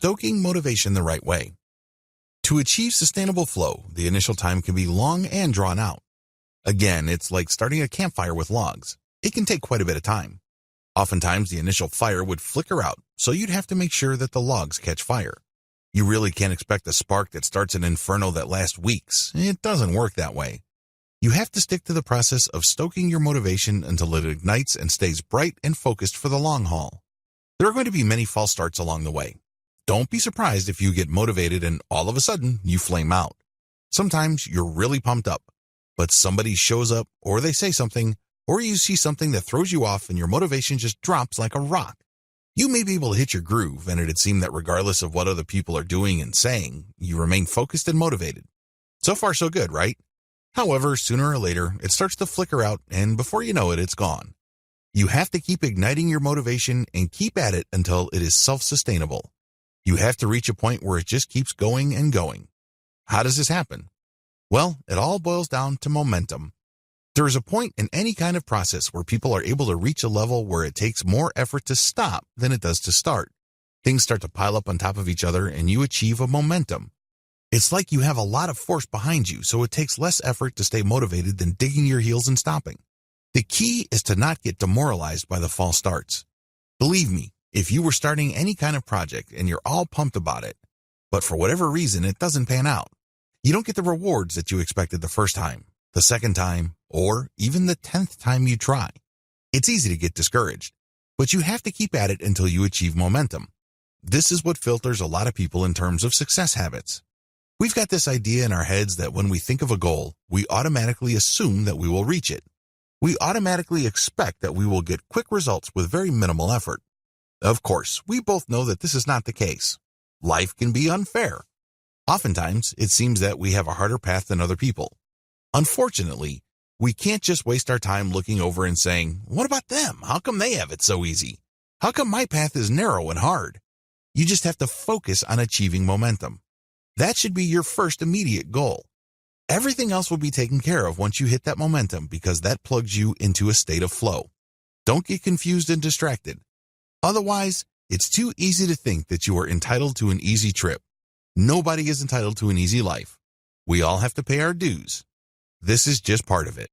Stoking motivation the right way. To achieve sustainable flow, the initial time can be long and drawn out. Again, it's like starting a campfire with logs. It can take quite a bit of time. Oftentimes, the initial fire would flicker out, so you'd have to make sure that the logs catch fire. You really can't expect a spark that starts an inferno that lasts weeks. It doesn't work that way. You have to stick to the process of stoking your motivation until it ignites and stays bright and focused for the long haul. There are going to be many false starts along the way. Don't be surprised if you get motivated and all of a sudden you flame out. Sometimes you're really pumped up, but somebody shows up or they say something or you see something that throws you off and your motivation just drops like a rock. You may be able to hit your groove, and it'd seem that regardless of what other people are doing and saying, you remain focused and motivated. So far so good, right? However, sooner or later, it starts to flicker out, and before you know it, it's gone. You have to keep igniting your motivation and keep at it until it is self-sustainable. You have to reach a point where it just keeps going and going. How does this happen? Well, it all boils down to momentum. There is a point in any kind of process where people are able to reach a level where it takes more effort to stop than it does to start. Things start to pile up on top of each other and you achieve a momentum. It's like you have a lot of force behind you, so it takes less effort to stay motivated than digging your heels and stopping. The key is to not get demoralized by the false starts. Believe me, if you were starting any kind of project and you're all pumped about it, but for whatever reason it doesn't pan out, you don't get the rewards that you expected the first time, the second time, or even the 10th time you try. It's easy to get discouraged, but you have to keep at it until you achieve momentum. This is what filters a lot of people in terms of success habits. We've got this idea in our heads that when we think of a goal, we automatically assume that we will reach it. We automatically expect that we will get quick results with very minimal effort. Of course, we both know that this is not the case. Life can be unfair. Oftentimes, it seems that we have a harder path than other people. Unfortunately, we can't just waste our time looking over and saying, "What about them? How come they have it so easy? How come my path is narrow and hard?" You just have to focus on achieving momentum. That should be your first immediate goal. Everything else will be taken care of once you hit that momentum because that plugs you into a state of flow. Don't get confused and distracted. Otherwise, it's too easy to think that you are entitled to an easy trip. Nobody is entitled to an easy life. We all have to pay our dues. This is just part of it.